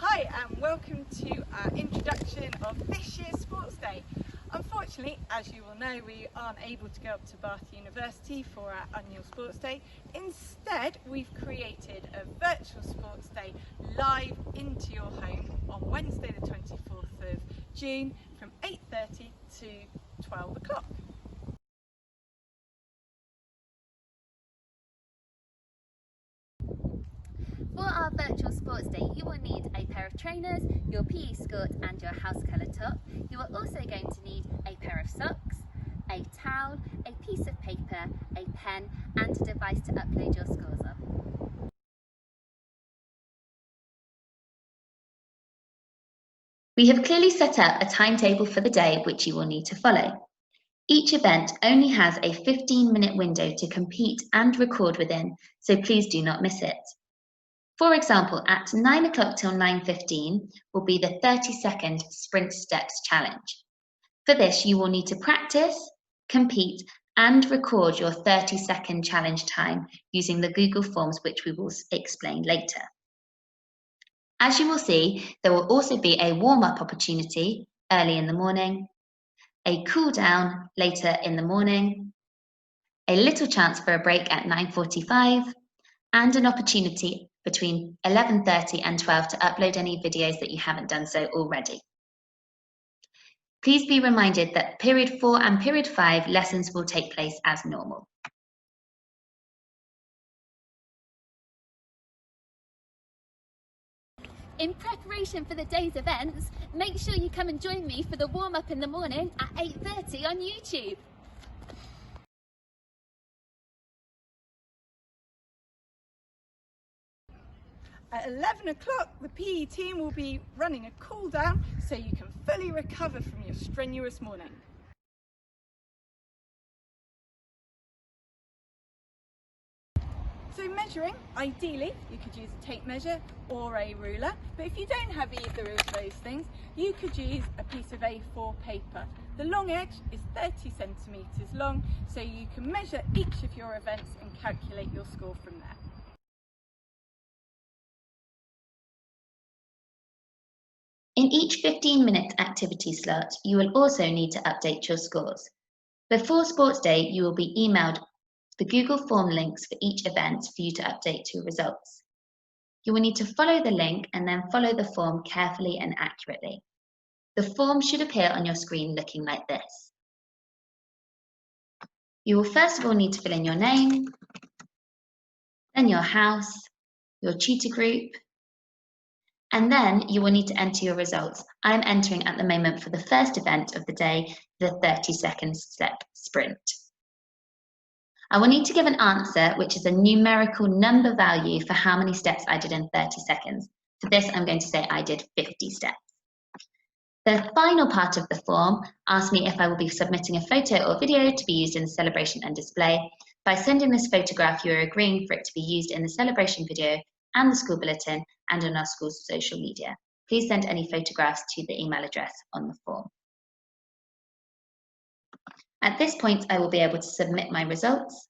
Hi and welcome to our introduction of this year's Sports Day. Unfortunately, as you will know, we aren't able to go up to Bath University for our annual Sports Day. Instead, we've created a virtual Sports Day live into your home on Wednesday the 24th of June from 8:30 to 12 o'clock. For our virtual sports day, you will need a pair of trainers, your PE skirt and your house colour top. You are also going to need a pair of socks, a towel, a piece of paper, a pen and a device to upload your scores on. We have clearly set up a timetable for the day which you will need to follow. Each event only has a 15-minute window to compete and record within, so please do not miss it. For example, at 9 o'clock till 9:15 will be the 30-second sprint steps challenge. For this, you will need to practice, compete, and record your 30-second challenge time using the Google Forms, which we will explain later. As you will see, there will also be a warm-up opportunity early in the morning, a cool down later in the morning, a little chance for a break at 9:45, and an opportunity between 11:30 and 12 to upload any videos that you haven't done so already. Please be reminded that period 4 and period 5 lessons will take place as normal. In preparation for the day's events, make sure you come and join me for the warm-up in the morning at 8:30 on YouTube. At 11 o'clock, the PE team will be running a cool down so you can fully recover from your strenuous morning. So measuring, ideally, you could use a tape measure or a ruler, but if you don't have either of those things, you could use a piece of A4 paper. The long edge is 30 centimetres long, so you can measure each of your events and calculate your score from there. In each 15-minute activity slot, you will also need to update your scores. Before Sports Day, you will be emailed the Google Form links for each event for you to update your results. You will need to follow the link and then follow the form carefully and accurately. The form should appear on your screen looking like this. You will first of all need to fill in your name, then your house, your tutor group, and then you will need to enter your results. I'm entering at the moment for the first event of the day, the 30-second step sprint. I will need to give an answer, which is a numerical number value for how many steps I did in 30 seconds. For this, I'm going to say I did 50 steps. The final part of the form asks me if I will be submitting a photo or video to be used in the celebration and display. By sending this photograph, you are agreeing for it to be used in the celebration video and the school bulletin and on our school's social media. Please send any photographs to the email address on the form. At this point, I will be able to submit my results.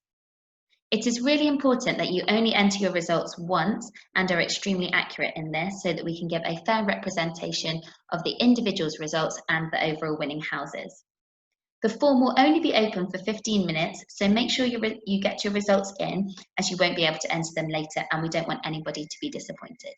It is really important that you only enter your results once and are extremely accurate in this so that we can give a fair representation of the individual's results and the overall winning houses. The form will only be open for 15 minutes, so make sure you get your results in, as you won't be able to enter them later and we don't want anybody to be disappointed.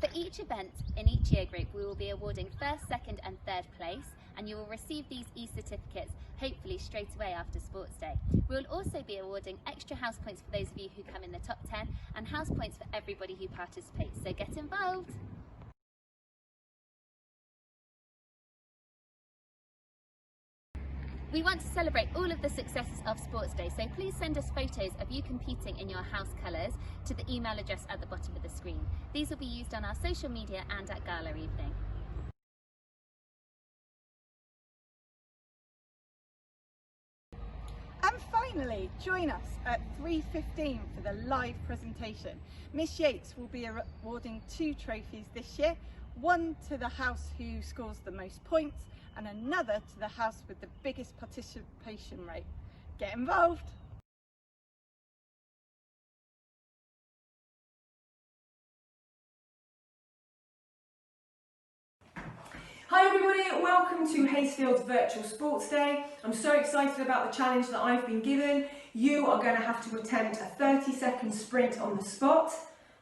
For each event in each year group, we will be awarding first, second and third place, and you will receive these e-certificates hopefully straight away after Sports Day. We will also be awarding extra house points for those of you who come in the top 10 and house points for everybody who participates, so get involved! We want to celebrate all of the successes of Sports Day, so please send us photos of you competing in your house colours to the email address at the bottom of the screen. These will be used on our social media and at gala evening. And finally, join us at 3:15 for the live presentation. Miss Yates will be awarding 2 trophies this year, one to the house who scores the most points and another to the house with the biggest participation rate. Get involved! Hi everybody, welcome to Hayesfield Virtual Sports Day. I'm so excited about the challenge that I've been given. You are going to have to attempt a 30-second sprint on the spot,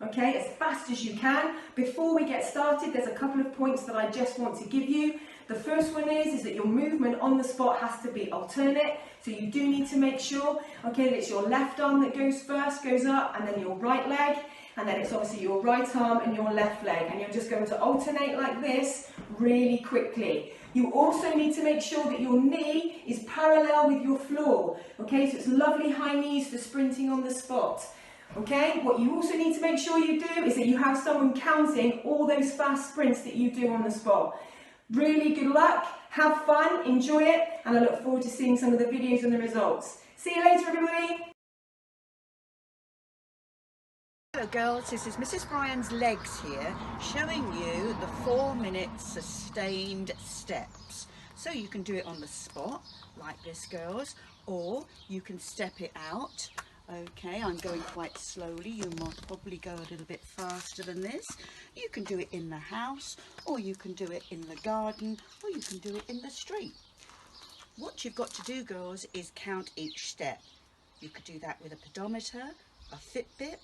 okay, as fast as you can. Before we get started, there's a couple of points that I just want to give you. The first one is that your movement on the spot has to be alternate, so you do need to make sure, okay, that it's your left arm that goes first, goes up, and then your right leg, and then it's obviously your right arm and your left leg, and you're just going to alternate like this really quickly. You also need to make sure that your knee is parallel with your floor, okay, so it's lovely high knees for sprinting on the spot. Okay, what you also need to make sure you do is that you have someone counting all those fast sprints that you do on the spot. Really good luck, have fun, enjoy it, and I look forward to seeing some of the videos and the results. See you later everybody! Hello girls, this is Mrs. Bryan's legs here, showing you the 4-minute sustained steps. So you can do it on the spot, like this girls, or you can step it out. Okay, I'm going quite slowly, you might probably go a little bit faster than this. You can do it in the house, or you can do it in the garden, or you can do it in the street. What you've got to do girls is count each step. You could do that with a pedometer, a Fitbit,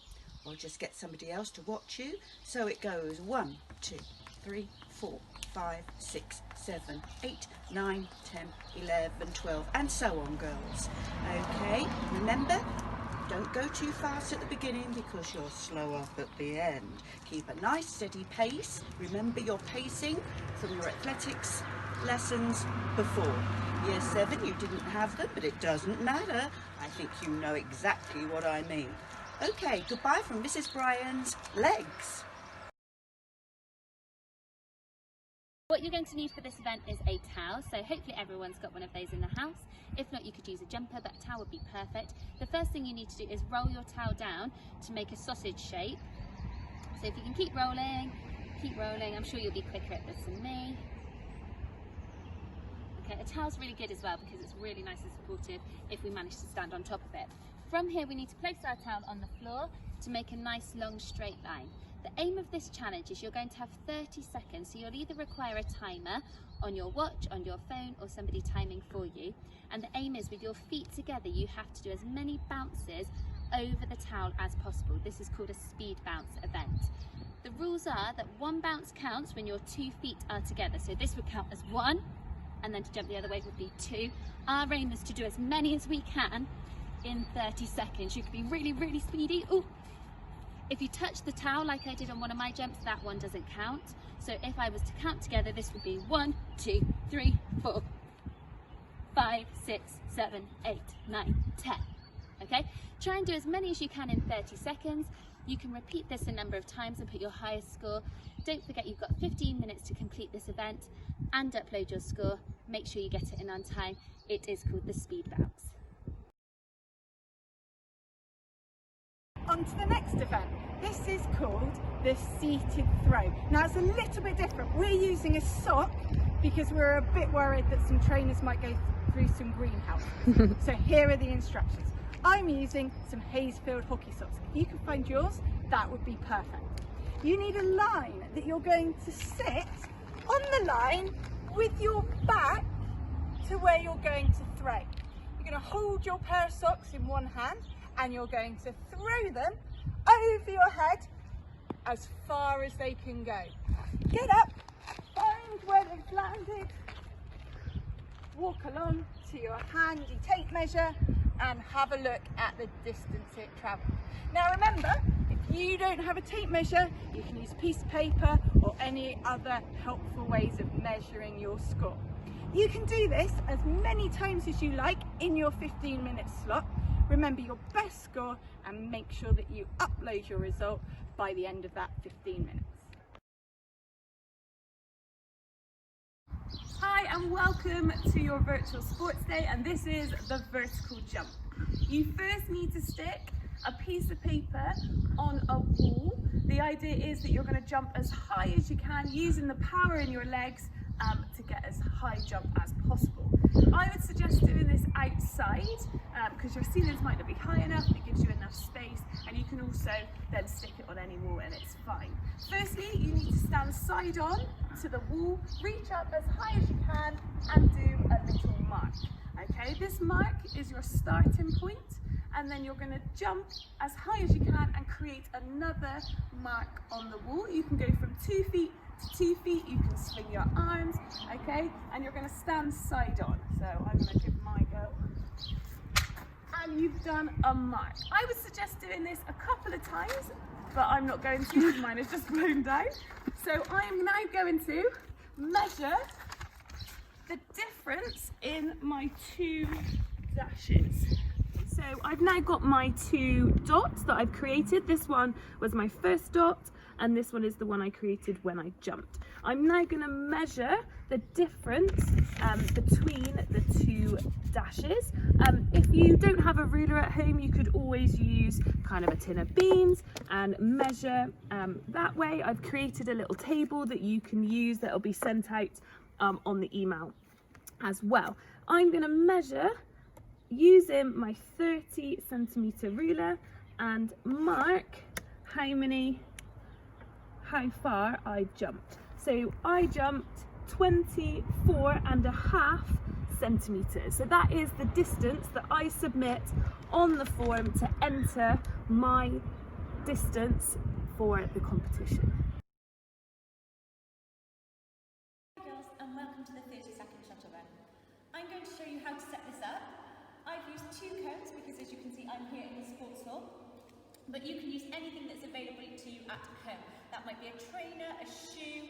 or just get somebody else to watch you. So it goes 1, 2, 3, 4, 5, 6, 7, 8, 9, 10, 11, 12, and so on girls. Okay, remember, don't go too fast at the beginning because you'll slow up at the end. Keep a nice steady pace. Remember your pacing from your athletics lessons before. Year 7 you didn't have them, but it doesn't matter. I think you know exactly what I mean. Okay, goodbye from Mrs. Bryan's legs. What you're going to need for this event is a towel, so hopefully everyone's got one of those in the house. If not, you could use a jumper, but a towel would be perfect. The first thing you need to do is roll your towel down to make a sausage shape. So if you can keep rolling, I'm sure you'll be quicker at this than me. Okay, a towel's really good as well because it's really nice and supportive if we manage to stand on top of it. From here we need to place our towel on the floor to make a nice long straight line. The aim of this challenge is you're going to have 30 seconds, so you'll either require a timer on your watch, on your phone, or somebody timing for you. And the aim is with your feet together, you have to do as many bounces over the towel as possible. This is called a speed bounce event. The rules are that one bounce counts when your 2 feet are together. So this would count as 1, and then to jump the other way would be 2. Our aim is to do as many as we can in 30 seconds. You could be really, really speedy. Ooh. If you touch the towel like I did on one of my jumps, that one doesn't count. So if I was to count together, this would be 1, 2, 3, 4, 5, 6, 7, 8, 9, 10. Okay? Try and do as many as you can in 30 seconds. You can repeat this a number of times and put your highest score. Don't forget you've got 15 minutes to complete this event and upload your score. Make sure you get it in on time. It is called the speed bounce. On to the next event. This is called the seated throw. Now it's a little bit different. We're using a sock because we're a bit worried that some trainers might go through some greenhouses. So here are the instructions. I'm using some Hayesfield hockey socks. If you can find yours, that would be perfect. You need a line that you're going to sit on the line with your back to where you're going to throw. You're going to hold your pair of socks in one hand and you're going to throw them over your head as far as they can go. Get up, find where they've landed, walk along to your handy tape measure and have a look at the distance it travelled. Now remember, if you don't have a tape measure, you can use a piece of paper or any other helpful ways of measuring your score. You can do this as many times as you like in your 15-minute slot. Remember your best score and make sure that you upload your result by the end of that 15 minutes. Hi and welcome to your virtual sports day, and this is the vertical jump. You first need to stick a piece of paper on a wall. The idea is that you're going to jump as high as you can using the power in your legs to get as high jump as possible. I would suggest doing this outside because your ceilings might not be high enough, it gives you enough space, and you can also then stick it on any wall and it's fine. Firstly, you need to stand side on to the wall, reach up as high as you can and do a little mark. Okay, this mark is your starting point, and then you're going to jump as high as you can and create another mark on the wall. You can go from 2 feet to 2 feet, you can swing your arms, okay, and you're going to stand side on. So I'm going to give my go. And you've done a mark. I would suggest doing this a couple of times, but I'm not going to because mine is just blown down. So I'm now going to measure the difference in my 2 dashes. So I've now got my 2 dots that I've created. This one was my first dot, and this one is the one I created when I jumped. I'm now going to measure the difference between the 2 dashes. If you don't have a ruler at home, you could always use kind of a tin of beans and measure that way. I've created a little table that you can use that will be sent out on the email as well. I'm going to measure using my 30 centimeter ruler and mark how far I jumped. So I jumped 24.5 centimeters. So that is the distance that I submit on the form to enter my distance for the competition. Hi girls, and welcome to the 30-second shuttle run. I'm going to show you how to set this up. I've used 2 cones because, as you can see, I'm here in the sports hall, but you can use anything that's available to you at home. That might be a trainer, a shoe,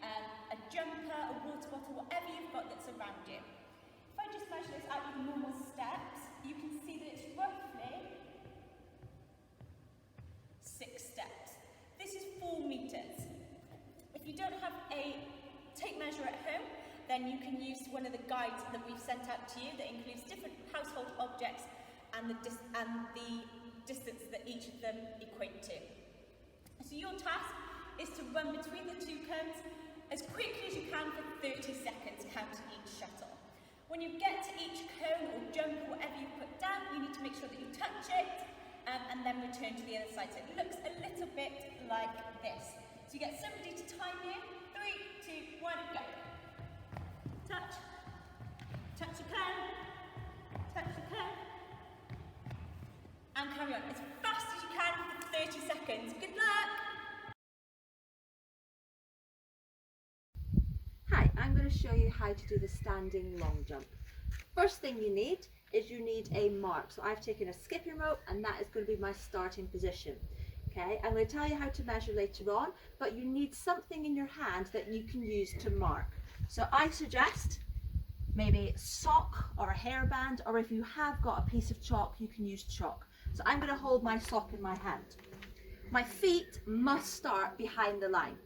a jumper, a water bottle, whatever you've got that's around you. If I just measure this out with normal steps, you can see that it's roughly 6 steps. This is 4 meters. If you don't have a tape measure at home, then you can use one of the guides that we've sent out to you that includes different household objects and the distance that each of them equate to. So your task is to run between the 2 cones as quickly as you can for 30 seconds, counting each shuttle. When you get to each cone or jump or whatever you put down, you need to make sure that you touch it and then return to the other side. So it looks a little bit like this. So you get somebody to time you. 3, 2, 1, go. Touch. Touch your cone. Touch your cone. And carry on as fast as you can for 30 seconds. Good luck! Hi, I'm going to show you how to do the standing long jump. First thing you need is you need a mark. So I've taken a skipping rope and that is going to be my starting position. Okay, I'm going to tell you how to measure later on, but you need something in your hand that you can use to mark. So I suggest maybe a sock or a hairband, or if you have got a piece of chalk, you can use chalk. So I'm going to hold my sock in my hand. My feet must start behind the line.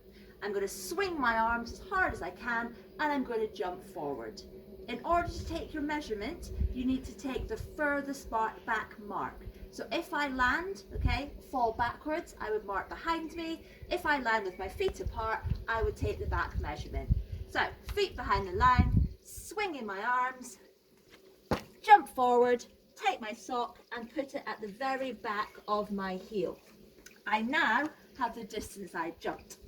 I'm going to swing my arms as hard as I can and I'm going to jump forward. In order to take your measurement, you need to take the furthest back mark. So if I land, okay, fall backwards, I would mark behind me. If I land with my feet apart, I would take the back measurement. So feet behind the line, swinging my arms, jump forward, take my sock and put it at the very back of my heel. I now have the distance I jumped.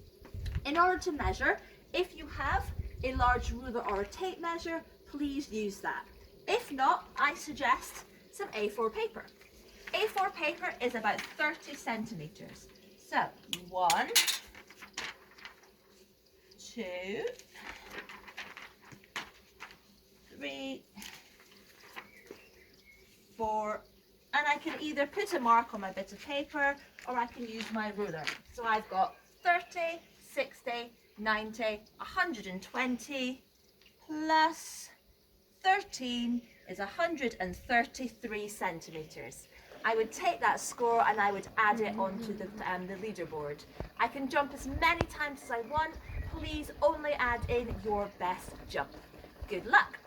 In order to measure, if you have a large ruler or a tape measure, please use that. If not, I suggest some A4 paper. A4 paper is about 30 centimeters. So 1, 2, 3, 4, and I can either put a mark on my bit of paper or I can use my ruler. So I've got 30, 60, 90, 120 plus 13 is 133 centimeters. I would take that score and I would add it onto the leaderboard. I can jump as many times as I want. Please only add in your best jump. Good luck.